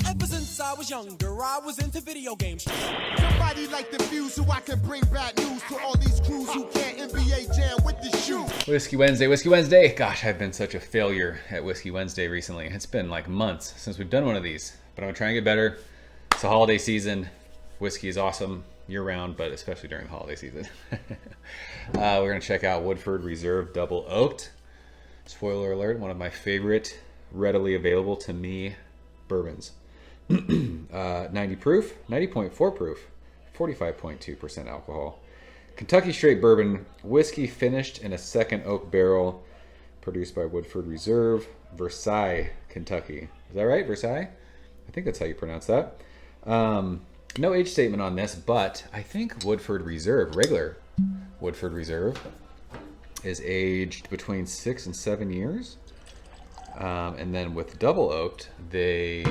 Ever since I was younger, I was into video games. Somebody like the fuse so I can bring bad news to all these crews who can't NBA jam with the shoe. Whiskey Wednesday, Whiskey Wednesday. Gosh, I've been such a failure at Whiskey Wednesday recently. It's been like months since we've done one of these, but I'm gonna try and get better. It's the holiday season. Whiskey is awesome year round, but especially during the holiday season. We're gonna check out Woodford Reserve Double Oaked. Spoiler alert, one of my favorite readily available to me bourbons. 90 proof, 90.4 proof, 45.2% alcohol. Kentucky straight bourbon, whiskey finished in a second oak barrel, produced by Woodford Reserve, Versailles, Kentucky. Is that right, Versailles? I think that's how you pronounce that. No age statement on this, but I think Woodford Reserve, regular Woodford Reserve, is aged between 6 and 7 years. And then with double oaked, they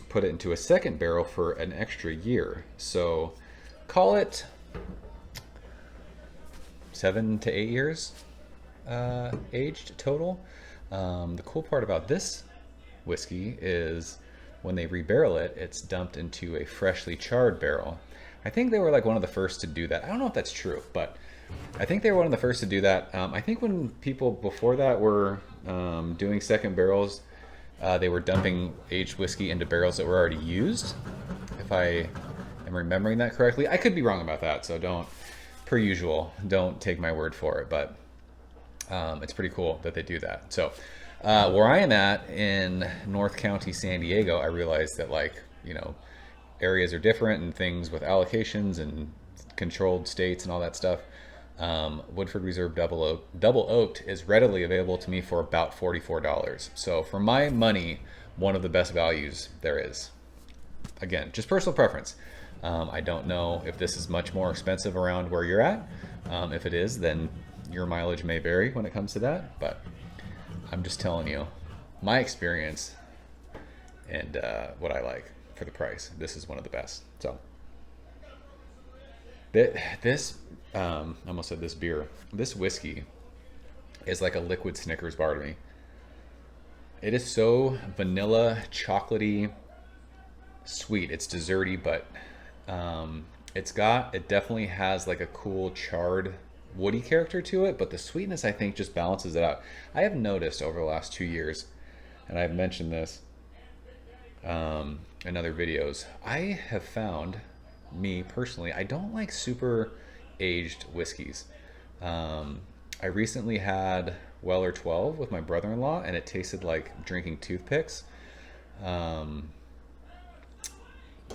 put it into a second barrel for an extra year. So call it 7 to 8 years aged total. The cool part about this whiskey is when they rebarrel it, it's dumped into a freshly charred barrel. I think they were like one of the first to do that. I don't know if that's true, but I think they were one of the first to do that. I think when people before that were doing second barrels, they were dumping aged whiskey into barrels that were already used. If I am remembering that correctly, I could be wrong about that. So don't, per usual, don't take my word for it. But it's pretty cool that they do that. So where I am at in North County, San Diego, I realized that areas are different and things with allocations and controlled states and all that stuff. Woodford Reserve Double Oaked is readily available to me for about $44. So for my money, one of the best values there is. Again, just personal preference. I don't know if this is much more expensive around where you're at. If it is, then your mileage may vary when it comes to that. But I'm just telling you my experience and what I like for the price. This is one of the best. So this I almost said this beer. This whiskey is like a liquid Snickers bar to me. It is so vanilla, chocolatey, sweet. It's desserty, but it definitely has like a cool charred woody character to it, but the sweetness I think just balances it out. I have noticed over the last 2 years, and I've mentioned this in other videos, I have found, me personally, I don't like super aged whiskeys. I recently had Weller 12 with my brother-in-law, and it tasted like drinking toothpicks. What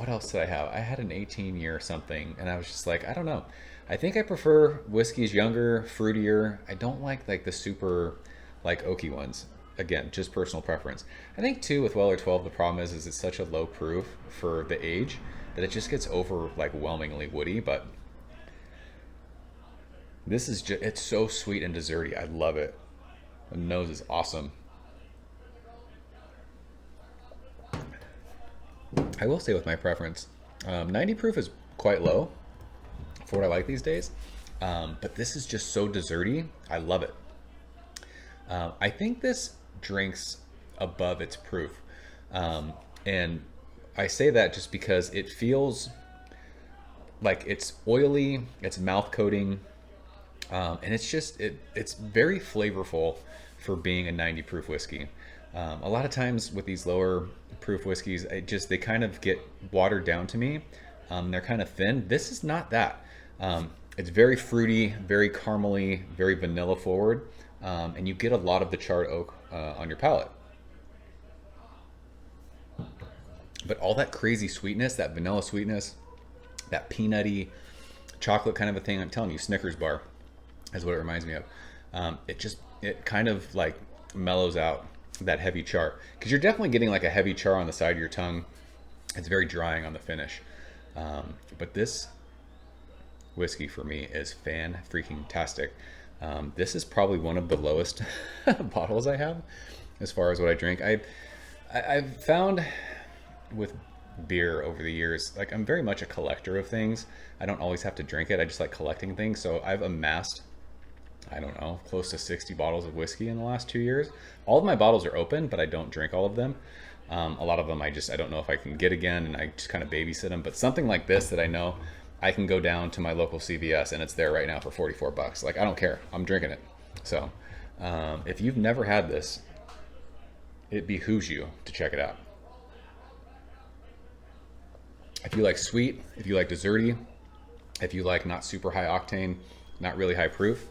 else did I have? I had an 18-year or something, and I was just like, I don't know. I think I prefer whiskeys younger, fruitier. I don't like the super oaky ones. Again, just personal preference. I think too with Weller 12, the problem is it's such a low proof for the age that it just gets overwhelmingly woody. But this is just, it's so sweet and desserty. I love it. The nose is awesome. I will say with my preference, 90 proof is quite low for what I like these days. But this is just so desserty. I love it. I think this drinks above its proof. And I say that just because it feels like it's oily, it's mouth coating, and it's very flavorful for being a 90 proof whiskey. A lot of times with these lower proof whiskeys, they kind of get watered down to me. They're kind of thin. This is not that. It's very fruity, very caramely, very vanilla forward, and you get a lot of the charred oak on your palate. But all that crazy sweetness, that vanilla sweetness, that peanutty chocolate kind of a thing, I'm telling you, Snickers bar is what it reminds me of. It kind of mellows out that heavy char, because you're definitely getting a heavy char on the side of your tongue. It's very drying on the finish. But this whiskey for me is fan-freaking-tastic. This is probably one of the lowest bottles I have as far as what I drink. I've found with beer over the years, I'm very much a collector of things. I don't always have to drink it. I just like collecting things. So I've amassed, I don't know, close to 60 bottles of whiskey in the last 2 years. All of my bottles are open, but I don't drink all of them. A lot of them I don't know if I can get again, and I just kind of babysit them. But something like this that I know I can go down to my local CVS and it's there right now for 44 bucks. Like, I don't care. I'm drinking it. So if you've never had this, it behooves you to check it out. If you like sweet, if you like desserty, if you like not super high octane, not really high proof,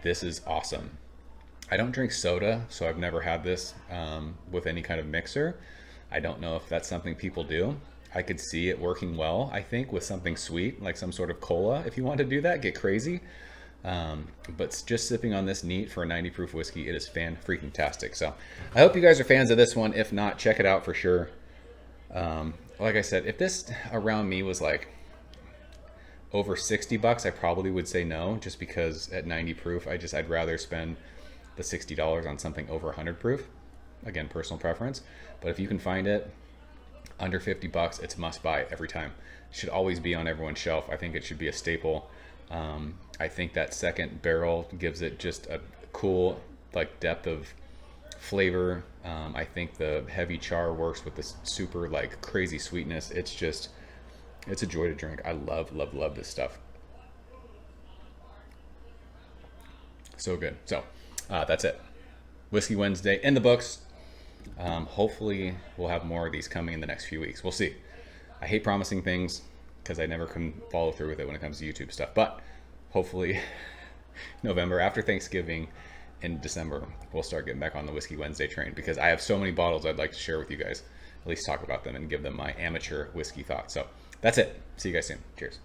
this is awesome. I don't drink soda, so I've never had this with any kind of mixer. I don't know if that's something people do. I could see it working well, I think, with something sweet, like some sort of cola. If you want to do that, get crazy. But just sipping on this neat for a 90 proof whiskey, it is fan-freaking-tastic. So I hope you guys are fans of this one. If not, check it out for sure. Like I said, if this around me was like over 60 bucks, I probably would say no, just because at 90 proof, I'd rather spend the $60 on something over 100 proof. Again, personal preference. But if you can find it under 50 bucks, it's must buy every time. It should always be on everyone's shelf. I think it should be a staple. I think that second barrel gives it just a cool like depth of flavor. I think the heavy char works with this super like crazy sweetness. It's a joy to drink. I love this stuff. So good. So that's it. Whiskey Wednesday in the books. Hopefully we'll have more of these coming in the next few weeks. We'll see. I hate promising things because I never can follow through with it when it comes to YouTube stuff. But hopefully November, after Thanksgiving, in December, we'll start getting back on the Whiskey Wednesday train, because I have so many bottles I'd like to share with you guys, at least talk about them and give them my amateur whiskey thoughts. So that's it. See you guys soon. Cheers.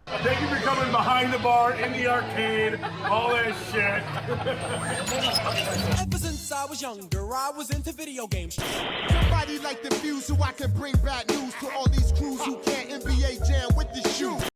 Thank you for coming behind the bar, in the arcade, all that shit. Ever since I was younger, I was into video games. Somebody like the Fuse, so I can bring bad news to all these crews who can't